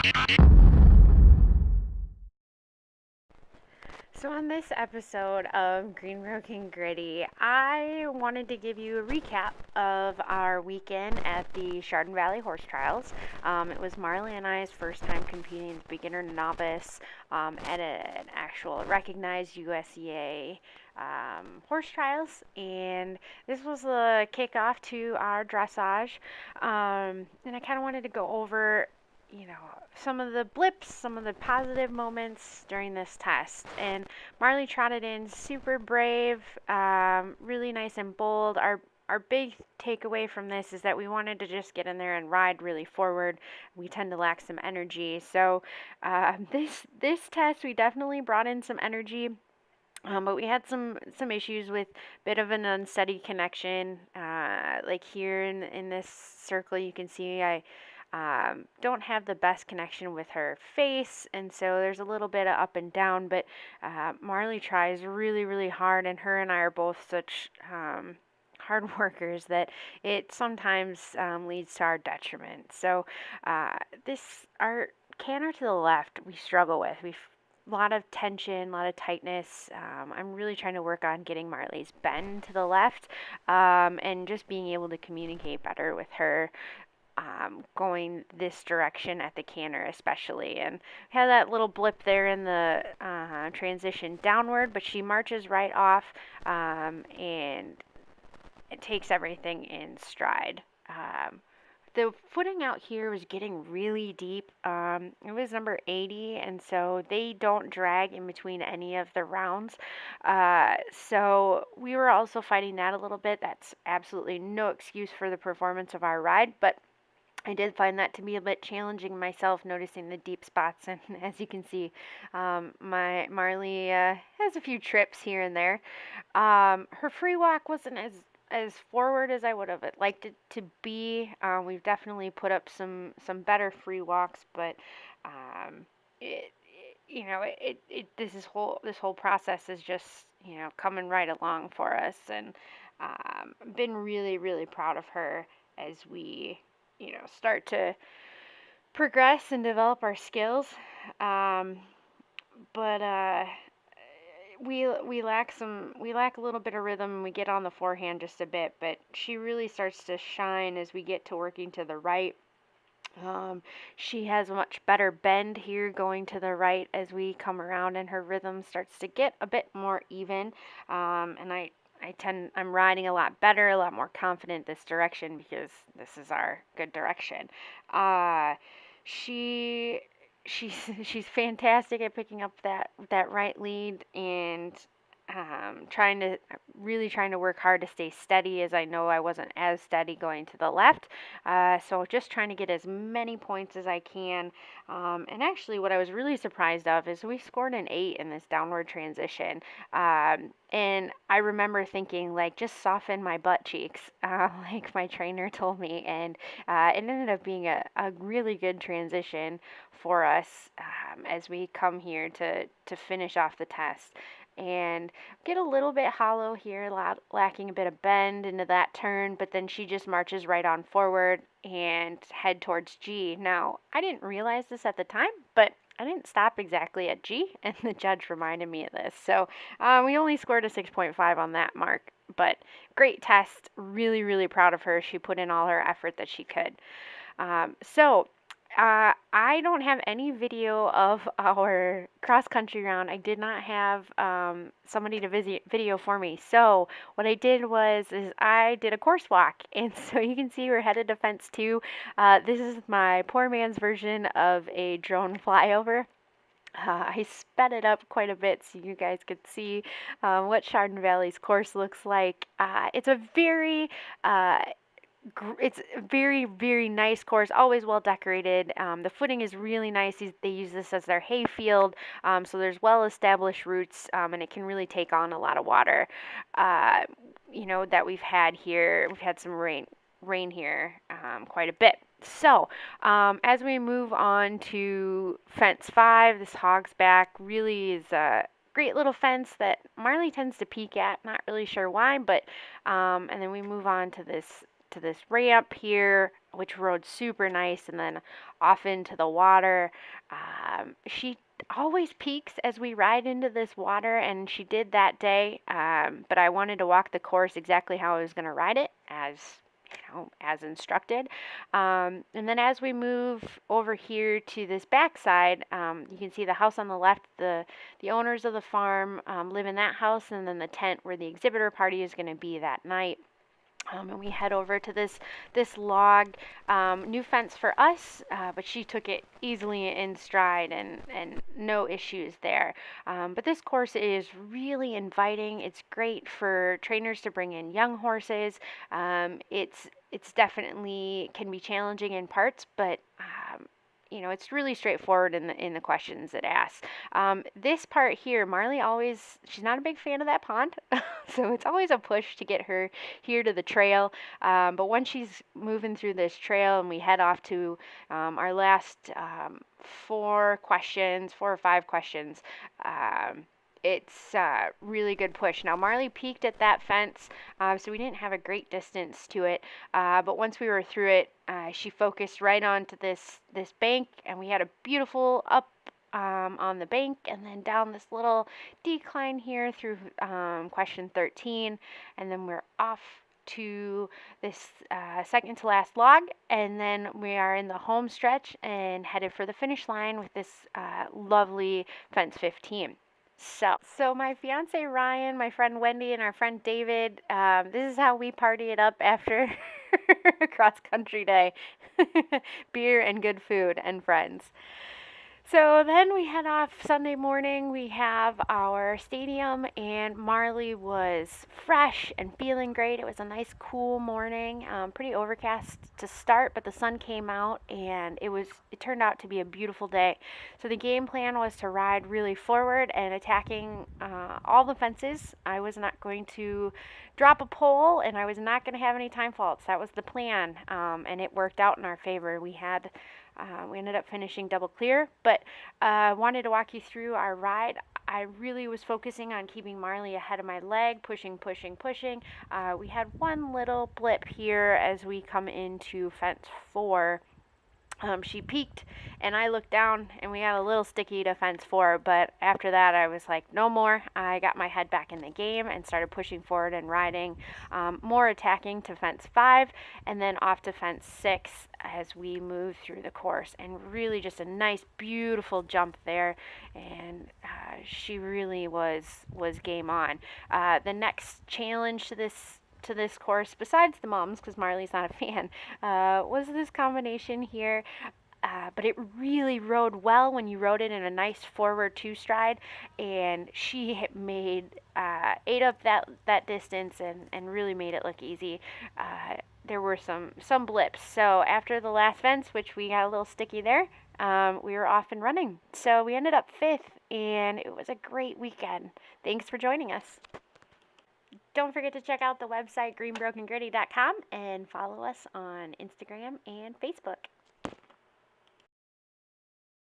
So, on this episode of Green Broken Gritty, I wanted to give you a recap of our weekend at the Chardon Valley Horse Trials. It was Marley and I's first time competing as beginner novice at an actual recognized USEA horse trials, and this was the kickoff to our dressage. And I kind of wanted to go over some of the blips, some of the positive moments during this test. And Marley trotted in super brave, really nice and bold. Our big takeaway from this is that we wanted to just get in there and ride really forward. We tend to lack some energy. So this test, we definitely brought in some energy. But we had some issues with a bit of an unsteady connection. Like here in this circle, you can see I don't have the best connection with her face, and so there's a little bit of up and down. But Marley tries really, really hard, and her and I are both such hard workers that it sometimes leads to our detriment. So our canter to the left, we struggle with. We've a lot of tension, a lot of tightness. I'm really trying to work on getting Marley's bend to the left, and just being able to communicate better with her going this direction at the canter especially. And we had that little blip there in the transition downward, but she marches right off, and it takes everything in stride. The footing out here was getting really deep. It was number 80, and so they don't drag in between any of the rounds. So we were also fighting that a little bit. That's absolutely no excuse for the performance of our ride, but I did find that to be a bit challenging myself, noticing the deep spots. And as you can see, my Marley has a few trips here and there. Her free walk wasn't as forward as I would have liked it to be. We've definitely put up some better free walks, but it, this whole process is just coming right along for us, and been really, really proud of her as we start to progress and develop our skills. But we lack a little bit of rhythm, and we get on the forehand just a bit, but she really starts to shine as we get to working to the right. She has a much better bend here going to the right as we come around, and her rhythm starts to get a bit more even. And I'm riding a lot better, a lot more confident this direction because this is our good direction. She she's she's fantastic at picking up that right lead, and trying to work hard to stay steady, as I know I wasn't as steady going to the left. So just trying to get as many points as I can. And actually, what I was really surprised of is we scored an 8 in this downward transition. And I remember thinking, like, just soften my butt cheeks, like my trainer told me. And it ended up being a really good transition for us as we come here to finish off the test. And get a little bit hollow here, lacking a bit of bend into that turn, but then she just marches right on forward and head towards G. Now, I didn't realize this at the time, but I didn't stop exactly at G, and the judge reminded me of this. So we only scored a 6.5 on that mark, but great test. Really, really proud of her. She put in all her effort that she could. I don't have any video of our cross country round. I did not have somebody to video for me. So what I did is I did a course walk, and so you can see we're headed to fence 2. This is my poor man's version of a drone flyover. I sped it up quite a bit so you guys could see what Chardon Valley's course looks like. It's a very very, very nice course, always well decorated. The footing is really nice. They use this as their hay field, so there's well established routes, and it can really take on a lot of water. That we've had here. We've had some rain here quite a bit. So, as we move on to fence 5, this hog's back really is a great little fence that Marley tends to peek at. Not really sure why, but and then we move on to this to this ramp here, which rode super nice, and then off into the water. She always peaks as we ride into this water, and she did that day, but I wanted to walk the course exactly how I was going to ride it, as instructed. And then as we move over here to this backside, you can see the house on the left. The owners of the farm live in that house, and then the tent where the exhibitor party is going to be that night. And we head over to this log, new fence for us, but she took it easily in stride, and no issues there. But this course is really inviting. It's great for trainers to bring in young horses. It's definitely can be challenging in parts, but it's really straightforward in the questions it asks. This part here, Marley she's not a big fan of that pond, so it's always a push to get her here to the trail. But once she's moving through this trail and we head off to our last 4 or 5 questions, it's a really good push. Now, Marley peaked at that fence, so we didn't have a great distance to it. But once we were through it, she focused right onto this bank, and we had a beautiful up on the bank, and then down this little decline here through question 13, and then we're off to this second to last log, and then we are in the home stretch and headed for the finish line with this lovely fence 15. So my fiance Ryan, my friend Wendy, and our friend David, this is how we party it up after cross country day. Beer and good food and friends. So then we head off Sunday morning. We have our stadium, and Marley was fresh and feeling great. It was a nice, cool morning, pretty overcast to start, but the sun came out, and it turned out to be a beautiful day. So the game plan was to ride really forward and attacking all the fences. I was not going to drop a pole, and I was not going to have any time faults. That was the plan, and it worked out in our favor. We ended up finishing double clear, but wanted to walk you through our ride. I really was focusing on keeping Marley ahead of my leg, pushing. We had one little blip here as we come into fence 4. She peaked, and I looked down, and we got a little sticky to fence 4, but after that I was like, no more. I got my head back in the game and started pushing forward and riding, more attacking to fence 5, and then off to fence 6 as we move through the course, and really just a nice, beautiful jump there, and she really was game on. The next challenge to this course, besides the mums, because Marley's not a fan, was this combination here. But it really rode well when you rode it in a nice forward 2 stride, and she ate up that distance and really made it look easy. There were some blips. So after the last fence, which we got a little sticky there, we were off and running. So we ended up 5th, and it was a great weekend. Thanks for joining us. Don't forget to check out the website greenbrokengritty.com and follow us on Instagram and Facebook.